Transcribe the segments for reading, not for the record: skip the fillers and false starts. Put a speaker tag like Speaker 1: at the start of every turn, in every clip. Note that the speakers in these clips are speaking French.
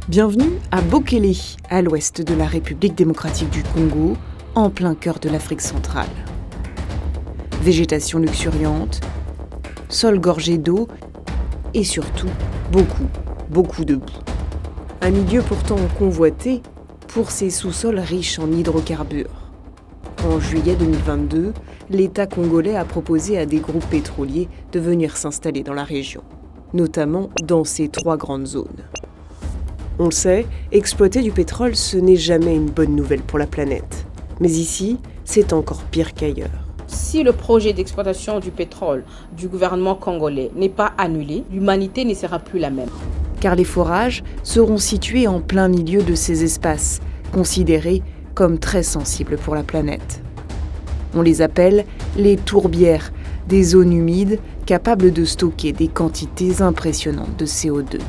Speaker 1: Bienvenue à Bokele, à l'ouest de la République démocratique du Congo, en plein cœur de l'Afrique centrale. Végétation luxuriante, sol gorgé d'eau et surtout beaucoup de boue. Un milieu pourtant convoité pour ses sous-sols riches en hydrocarbures. En juillet 2022, l'État congolais a proposé à des groupes pétroliers de venir s'installer dans la région, notamment dans ces 3 grandes zones. On le sait, exploiter du pétrole, ce n'est jamais une bonne nouvelle pour la planète. Mais ici, c'est encore pire qu'ailleurs.
Speaker 2: Si le projet d'exploitation du pétrole du gouvernement congolais n'est pas annulé, l'humanité ne sera plus la même.
Speaker 1: Car les forages seront situés en plein milieu de ces espaces, considérés comme très sensibles pour la planète. On les appelle les tourbières, des zones humides capables de stocker des quantités impressionnantes de CO2.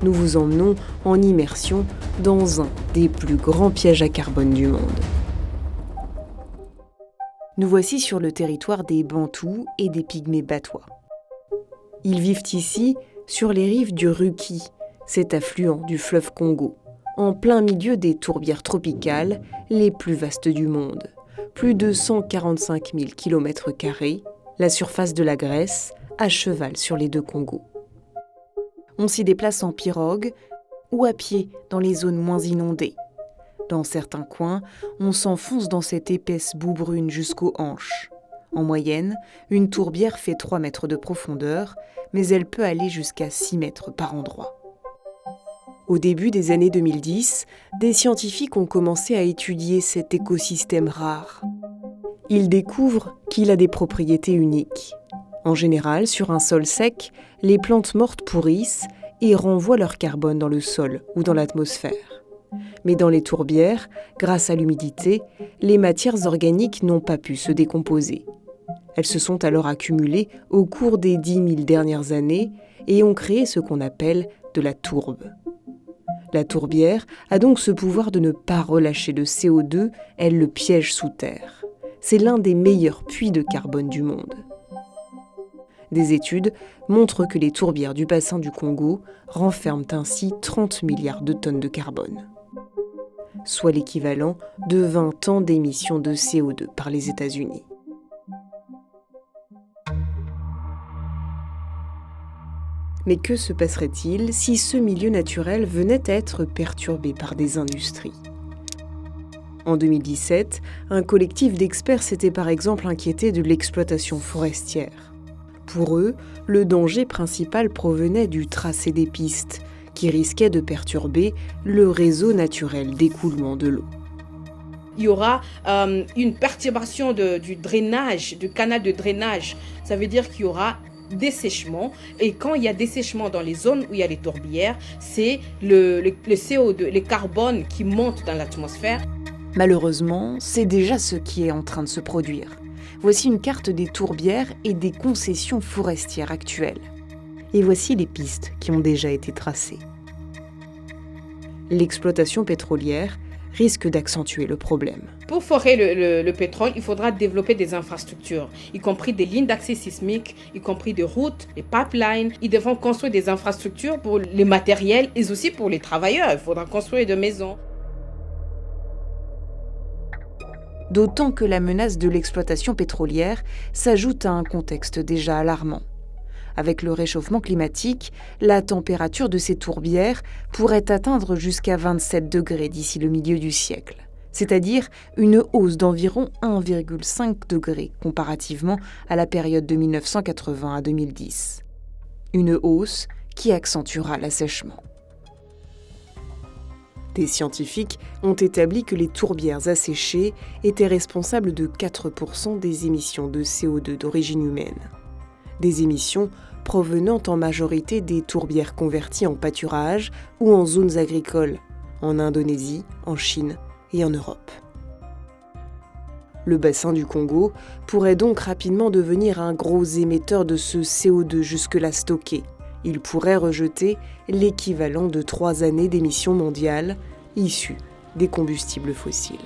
Speaker 1: Nous vous emmenons en immersion dans un des plus grands pièges à carbone du monde. Nous voici sur le territoire des Bantous et des Pygmées batois. Ils vivent ici sur les rives du Ruki, cet affluent du fleuve Congo, en plein milieu des tourbières tropicales les plus vastes du monde. Plus de 145 000 km², la surface de la Grèce, à cheval sur les 2 Congos. On s'y déplace en pirogue ou à pied dans les zones moins inondées. Dans certains coins, on s'enfonce dans cette épaisse boue brune jusqu'aux hanches. En moyenne, une tourbière fait 3 mètres de profondeur, mais elle peut aller jusqu'à 6 mètres par endroit. Au début des années 2010, des scientifiques ont commencé à étudier cet écosystème rare. Ils découvrent qu'il a des propriétés uniques. En général, sur un sol sec, les plantes mortes pourrissent et renvoient leur carbone dans le sol ou dans l'atmosphère. Mais dans les tourbières, grâce à l'humidité, les matières organiques n'ont pas pu se décomposer. Elles se sont alors accumulées au cours des 10 000 dernières années et ont créé ce qu'on appelle de la tourbe. La tourbière a donc ce pouvoir de ne pas relâcher de CO2, elle le piège sous terre. C'est l'un des meilleurs puits de carbone du monde. Des études montrent que les tourbières du bassin du Congo renferment ainsi 30 milliards de tonnes de carbone, soit l'équivalent de 20 ans d'émissions de CO2 par les États-Unis. Mais que se passerait-il si ce milieu naturel venait à être perturbé par des industries ? En 2017, un collectif d'experts s'était par exemple inquiété de l'exploitation forestière. Pour eux, le danger principal provenait du tracé des pistes, qui risquait de perturber le réseau naturel d'écoulement de l'eau.
Speaker 2: Il y aura une perturbation du drainage, du canal de drainage. Ça veut dire qu'il y aura dessèchement. Et quand il y a dessèchement dans les zones où il y a les tourbières, c'est le CO2, le carbone qui monte dans l'atmosphère.
Speaker 1: Malheureusement, c'est déjà ce qui est en train de se produire. Voici une carte des tourbières et des concessions forestières actuelles. Et voici les pistes qui ont déjà été tracées. L'exploitation pétrolière risque d'accentuer le problème.
Speaker 2: Pour forer le pétrole, il faudra développer des infrastructures, y compris des lignes d'accès sismique, y compris des routes, des pipelines. Ils devront construire des infrastructures pour les matériels et aussi pour les travailleurs. Il faudra construire des maisons.
Speaker 1: D'autant que la menace de l'exploitation pétrolière s'ajoute à un contexte déjà alarmant. Avec le réchauffement climatique, la température de ces tourbières pourrait atteindre jusqu'à 27 degrés d'ici le milieu du siècle, c'est-à-dire une hausse d'environ 1,5 degré comparativement à la période de 1980 à 2010. Une hausse qui accentuera l'assèchement. Des scientifiques ont établi que les tourbières asséchées étaient responsables de 4% des émissions de CO2 d'origine humaine. Des émissions provenant en majorité des tourbières converties en pâturage ou en zones agricoles, en Indonésie, en Chine et en Europe. Le bassin du Congo pourrait donc rapidement devenir un gros émetteur de ce CO2 jusque-là stocké. Il pourrait rejeter l'équivalent de 3 années d'émissions mondiales issues des combustibles fossiles.